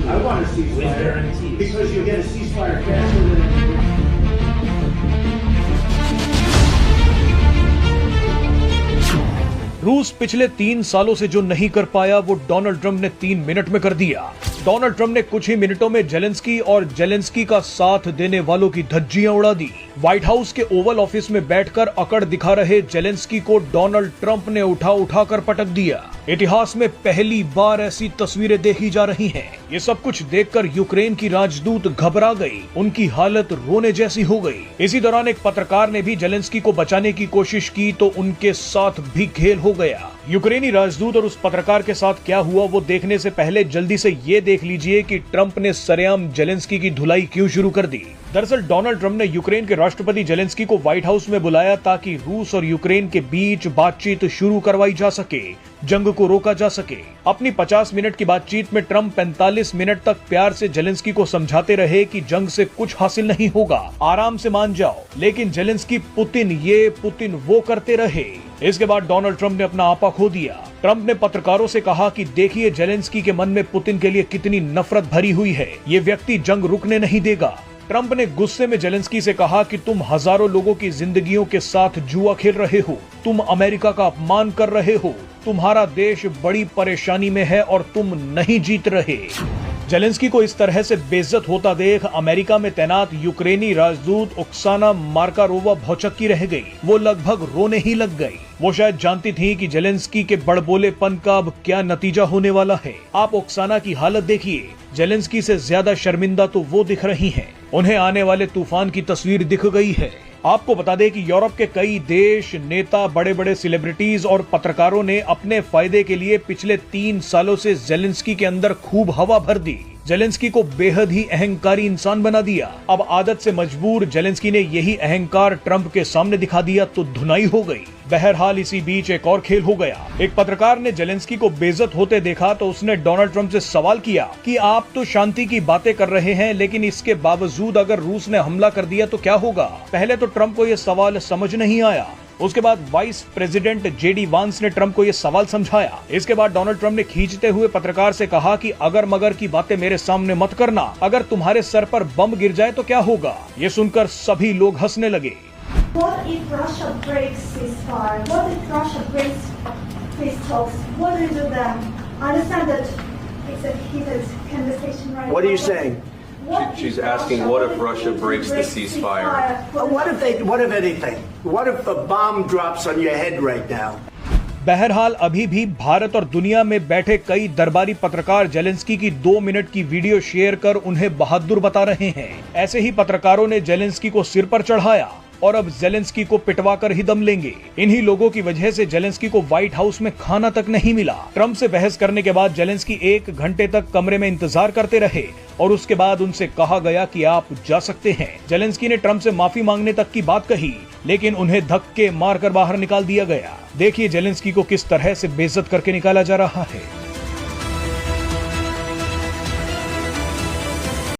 I want a ceasefire because you get a ceasefire faster than रूस पिछले 3 सालों से जो नहीं कर पाया वो डोनाल्ड ट्रंप ने 3 मिनट में कर दिया। डोनाल्ड ट्रंप ने कुछ ही मिनटों में जेलेंस्की और जेलेंस्की का साथ देने वालों की धज्जियां उड़ा दी। व्हाइट हाउस के ओवल ऑफिस में बैठकर अकड़ दिखा रहे जेलेंस्की को डोनाल्ड ट्रंप ने उठा कर पटक दिया। इतिहास में पहली बार ऐसी तस्वीरें देखी जा रही हैं। ये सब कुछ देखकर यूक्रेन की राजदूत घबरा गई, उनकी हालत रोने जैसी हो गई। इसी दौरान एक पत्रकार ने भी जेलेंस्की को बचाने की कोशिश की तो उनके साथ भी खेल हो गया। यूक्रेनी राजदूत और उस पत्रकार के साथ क्या हुआ वो देखने से पहले जल्दी से ये देख लीजिए कि ट्रंप ने सरेआम जेलेंस्की की धुलाई क्यों शुरू कर दी। दरअसल डोनाल्ड ट्रंप ने यूक्रेन के राष्ट्रपति जेलेंस्की को व्हाइट हाउस में बुलाया ताकि रूस और यूक्रेन के बीच बातचीत शुरू करवाई जा सके, जंग को रोका जा सके। अपनी 50 मिनट की बातचीत में ट्रंप 45 मिनट तक प्यार से जेलेंस्की को समझाते रहे कि जंग से कुछ हासिल नहीं होगा, आराम से मान जाओ। लेकिन जेलेंस्की पुतिन ये पुतिन वो करते रहे। इसके बाद डोनाल्ड ट्रंप ने अपना आपा खो दिया। ट्रंप ने पत्रकारों से कहा कि देखिए जेलेंस्की के मन में पुतिन के लिए कितनी नफरत भरी हुई है, ये व्यक्ति जंग रुकने नहीं देगा। ट्रंप ने गुस्से में जेलेंस्की से कहा कि तुम हजारों लोगों की जिंदगियों के साथ जुआ खेल रहे हो, तुम अमेरिका का अपमान कर रहे हो, तुम्हारा देश बड़ी परेशानी में है और तुम नहीं जीत रहे। जेलेंस्की को इस तरह से बेइज्जत होता देख अमेरिका में तैनात यूक्रेनी राजदूत ओक्साना मार्कारोवा भौचक्की रह गई। वो लगभग रोने ही लग गई। वो शायद जानती थी कि जेलेंस्की के बड़बोलेपन का अब क्या नतीजा होने वाला है। आप ओक्साना की हालत देखिए, जेलेंस्की से ज्यादा शर्मिंदा तो वो दिख रही हैं। उन्हें आने वाले तूफान की तस्वीर दिख गई है। आपको बता दें कि यूरोप के कई देश, नेता, बड़े बड़े सेलिब्रिटीज और पत्रकारों ने अपने फायदे के लिए पिछले 3 सालों से जेलेंस्की के अंदर खूब हवा भर दी। जेलेंस्की को बेहद ही अहंकारी इंसान बना दिया। अब आदत से मजबूर जेलेंस्की ने यही अहंकार ट्रंप के सामने दिखा दिया तो धुनाई हो गई। बहरहाल इसी बीच एक और खेल हो गया। एक पत्रकार ने जेलेंस्की को बेइज्जत होते देखा तो उसने डोनाल्ड ट्रंप से सवाल किया कि आप तो शांति की बातें कर रहे हैं, लेकिन इसके बावजूद अगर रूस ने हमला कर दिया तो क्या होगा। पहले तो ट्रंप को यह सवाल समझ नहीं आया। उसके बाद वाइस प्रेसिडेंट जेडी वांस ने ट्रंप को यह सवाल समझाया। इसके बाद डोनाल्ड ट्रंप ने खींचते हुए पत्रकार से कहा कि अगर मगर की बातें मेरे सामने मत करना, अगर तुम्हारे सर पर बम गिर जाए तो क्या होगा। ये सुनकर सभी लोग हंसने लगे। What if Russia breaks ceasefire? What if Russia breaks peace talks? What do you do then? I understand that it's a heated conversation right now. What are you saying? She's asking what if Russia breaks the ceasefire? What if anything? What if a bomb drops on your head right now? बहरहाल अभी भी भारत और दुनिया में बैठे कई दरबारी पत्रकार जेलेंस्की की 2 मिनट की वीडियो शेयर कर उन्हें बहादुर बता रहे हैं। ऐसे ही पत्रकारों ने जेलेंस्की को सिर पर चढ़ाया और अब जेलेंस्की को पिटवा कर ही दम लेंगे। इन्हीं लोगों की वजह से जेलेंस्की को व्हाइट हाउस में खाना तक नहीं मिला। ट्रंप से बहस करने के बाद जेलेंस्की 1 घंटे तक कमरे में इंतजार करते रहे और उसके बाद उनसे कहा गया कि आप जा सकते हैं। जेलेंस्की ने ट्रंप से माफी मांगने तक की बात कही, लेकिन उन्हें धक्के मारकर बाहर निकाल दिया गया। देखिए जेलेंस्की को किस तरह से बेइज्जत करके निकाला जा रहा है।